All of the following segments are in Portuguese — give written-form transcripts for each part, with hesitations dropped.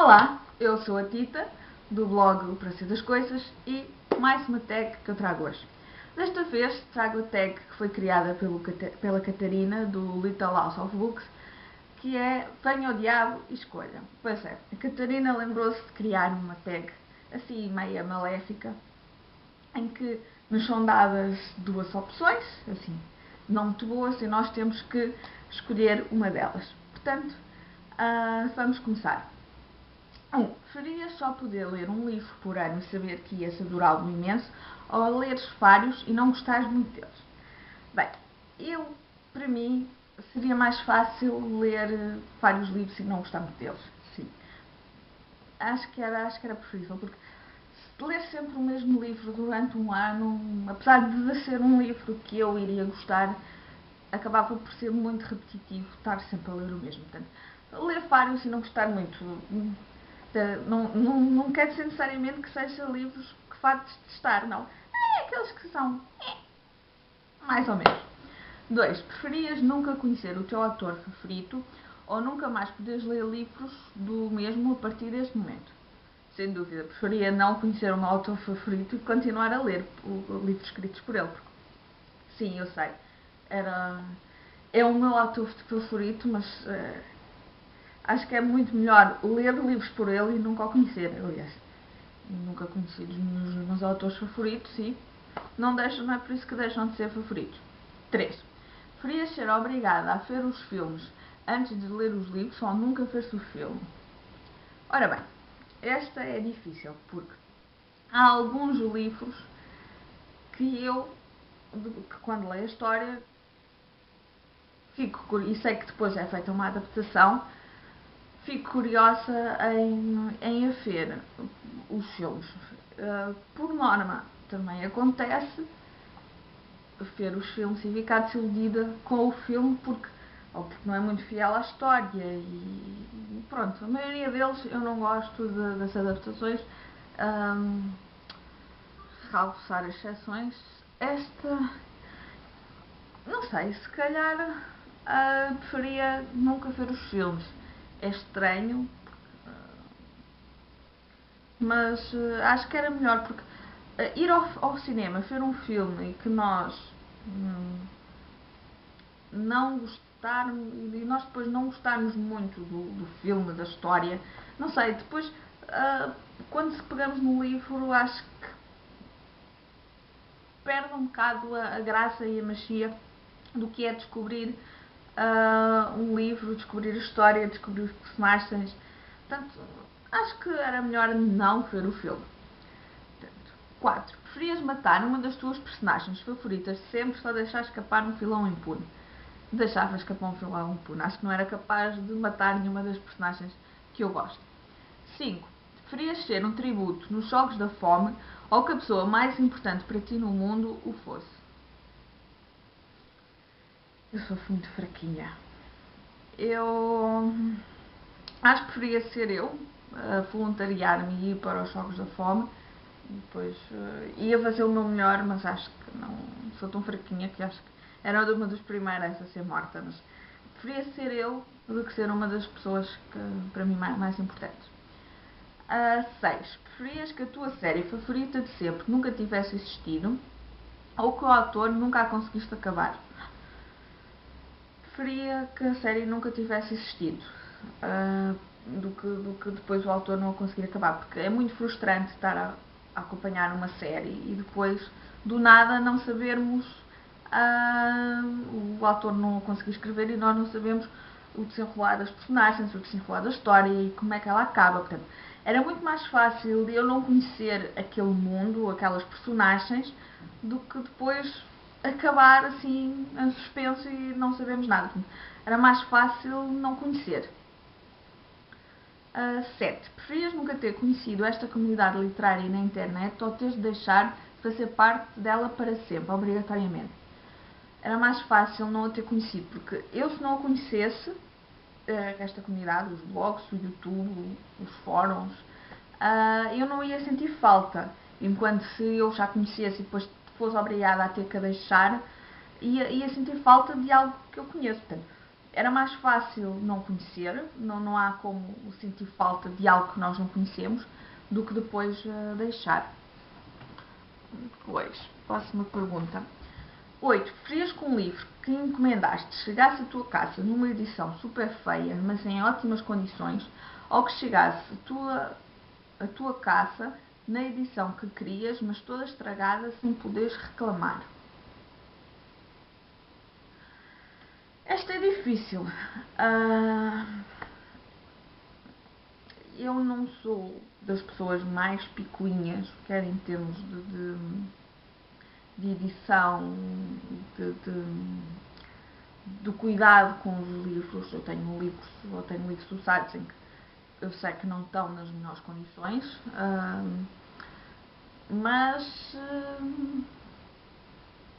Olá, eu sou a Tita, do blog O Preço das Coisas e mais uma tag que eu trago hoje. Desta vez trago a tag que foi criada pela Catarina, do Little House of Books, que é Venha ao Diabo e Escolha. Pois é, a Catarina lembrou-se de criar uma tag assim meia maléfica, em que nos são dadas duas opções, assim, não muito boas, e nós temos que escolher uma delas. Portanto, vamos começar. Preferias só poder ler um livro por ano e saber que ias adorá-lo imenso, ou leres vários e não gostares muito deles? Bem, para mim, seria mais fácil ler vários livros e não gostar muito deles. Sim. Acho que era preferível, porque ler sempre o mesmo livro durante um ano, apesar de ser um livro que eu iria gostar, acabava por ser muito repetitivo estar sempre a ler o mesmo. Portanto, ler vários e não gostar muito não quer dizer necessariamente que sejam livros que fartes de estar, não. É aqueles que são mais ou menos. 2. Preferias nunca conhecer o teu autor favorito ou nunca mais poderes ler livros do mesmo a partir deste momento? Sem dúvida, preferia não conhecer o meu autor favorito e continuar a ler livros escritos por ele. Sim, eu sei, é o meu autor favorito, mas acho que é muito melhor ler livros por ele e nunca o conhecer. Aliás, nunca conheci os meus autores favoritos e não é por isso que deixam de ser favoritos. 3. Preferias ser obrigada a ver os filmes antes de ler os livros ou nunca ver-se o filme? Ora bem, esta é difícil porque há alguns livros que quando leio a história, e sei que depois é feita uma adaptação, fico curiosa em ver os filmes. Por norma, também acontece ver os filmes e ficar desiludida com o filme ou porque não é muito fiel à história e pronto, a maioria deles eu não gosto das adaptações, salvo exceções. Esta, não sei, se calhar preferia nunca ver os filmes. É estranho, mas acho que era melhor, porque ir ao cinema ver um filme e que nós não gostarmos e nós depois não gostarmos muito do filme, da história, não sei, depois quando se pegamos no livro acho que perde um bocado a graça e a magia do que é descobrir um livro, descobrir a história, descobrir os personagens. Portanto, acho que era melhor não ver o filme. 4. Preferias matar uma das tuas personagens favoritas sempre só deixar escapar um vilão impune? Deixava escapar um vilão impune. Acho que não era capaz de matar nenhuma das personagens que eu gosto. 5. Preferias ser um tributo nos Jogos da Fome ou que a pessoa mais importante para ti no mundo o fosse? Eu sou muito fraquinha. Eu acho que preferia ser eu a voluntariar-me e ir para os Jogos da Fome. Depois ia fazer o meu melhor, mas acho que não sou tão fraquinha que acho que era uma das primeiras a ser morta. Mas preferia ser eu do que ser uma das pessoas que para mim mais importantes. 6. Preferias que a tua série favorita de sempre nunca tivesse existido ou que o autor nunca a conseguiste acabar? Preferia que a série nunca tivesse existido do que depois o autor não a conseguir acabar, porque é muito frustrante estar a acompanhar uma série e depois do nada não sabermos, o autor não conseguir escrever e nós não sabemos o desenrolar das personagens, o desenrolar da história e como é que ela acaba. Portanto, era muito mais fácil eu não conhecer aquele mundo, aquelas personagens, do que depois acabar assim em suspenso e não sabemos nada. Era mais fácil não conhecer. 7. Preferias nunca ter conhecido esta comunidade literária na internet ou teres de deixar de fazer parte dela para sempre, obrigatoriamente? Era mais fácil não a ter conhecido, porque eu, se não a conhecesse, esta comunidade, os blogs, o YouTube, os fóruns, eu não ia sentir falta, enquanto se eu já conhecesse e depois fosse obrigada a ter que a deixar, ia sentir falta de algo que eu conheço. Portanto, era mais fácil não conhecer, não há como sentir falta de algo que nós não conhecemos, do que depois deixar. Depois, próxima pergunta. 8. Preferias que um livro que encomendaste chegasse à tua casa numa edição super feia, mas em ótimas condições, ou que chegasse a tua casa na edição que querias, mas toda estragada, sem poderes reclamar? Esta é difícil. Eu não sou das pessoas mais picuinhas, quer em termos de edição, do cuidado com os livros. Eu tenho livros usados em que eu sei que não estão nas melhores condições, mas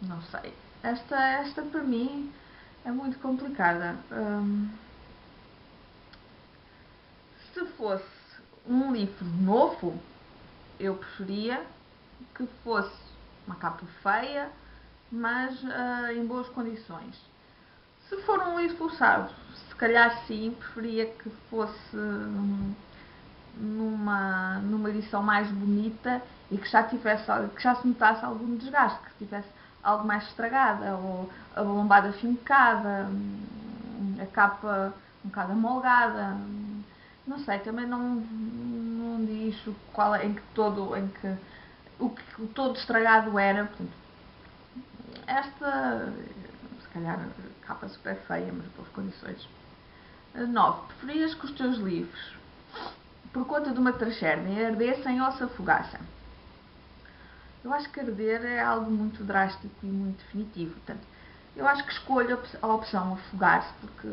não sei. Esta para mim é muito complicada. Se fosse um livro novo, eu preferia que fosse uma capa feia, mas em boas condições. Se for um livro usado, se calhar sim, preferia que fosse numa edição mais bonita e que já se notasse algum desgaste, que tivesse algo mais estragada, ou a lombada fincada, a capa um bocado amolgada. Não sei, também não diz qual é, o que todo estragado era. Portanto, esta, se calhar, capa super feia, mas boas condições. 9. Preferias que os teus livros, por conta de uma tragédia, ardessem ou se afogassem? Eu acho que arder é algo muito drástico e muito definitivo. Portanto, eu acho que escolho a opção afogar-se, porque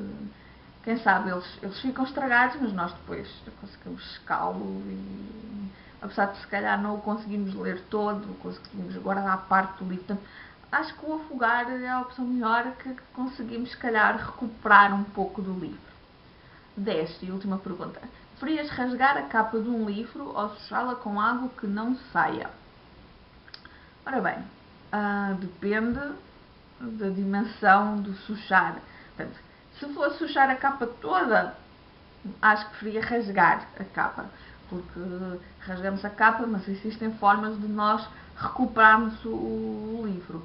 quem sabe eles ficam estragados, mas nós depois conseguimos secá-lo e, apesar de se calhar não o conseguimos ler todo, conseguimos guardar parte do livro. Portanto, acho que o afogar é a opção melhor, que conseguimos se calhar recuperar um pouco do livro. 10. E última pergunta. Preferias rasgar a capa de um livro ou sujá-la com algo que não saia? Ora bem, depende da dimensão do sujar. Portanto, se fosse sujar a capa toda, acho que preferia rasgar a capa, porque rasgamos a capa, mas existem formas de nós recuperarmos o livro.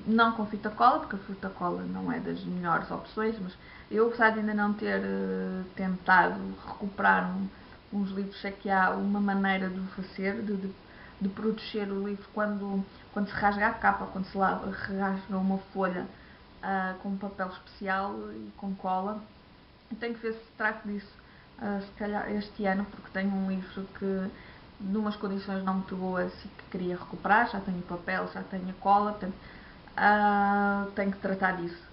Não com fita cola, porque a fita cola não é das melhores opções, mas eu, apesar de ainda não ter tentado recuperar uns livros, sei que há uma maneira de o fazer, de proteger o livro quando se rasga a capa, quando se rasga uma folha com um papel especial e com cola. Eu tenho que ver se trato disso se calhar este ano, porque tenho um livro que numas condições não muito boas e que queria recuperar, já tenho papel, já tenho a cola, portanto tenho que tratar disso.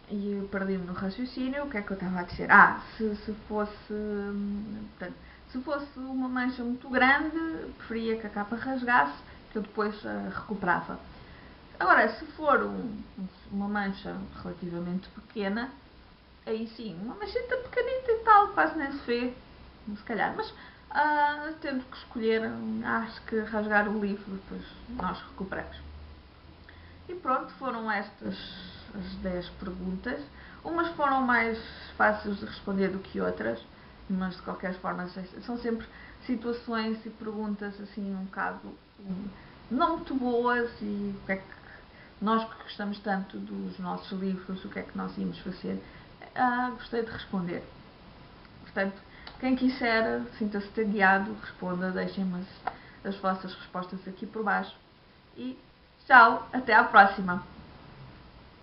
E eu perdi-me no raciocínio. O que é que eu estava a dizer? Se fosse uma mancha muito grande, preferia que a capa rasgasse, que eu depois recuperava. Agora, se for uma mancha relativamente pequena, aí sim, uma manchita pequenita e tal, quase nem se vê, se calhar, mas tendo que escolher, acho que rasgar o livro, depois nós recuperamos. E pronto, foram estas as 10 perguntas. Umas foram mais fáceis de responder do que outras, mas de qualquer forma são sempre situações e perguntas assim um bocado não muito boas. E o que é que nós, que gostamos tanto dos nossos livros, o que é que nós íamos fazer? Gostei de responder. Portanto, quem quiser, sinta-se guiado, responda, deixem-me as vossas respostas aqui por baixo. E tchau, até à próxima!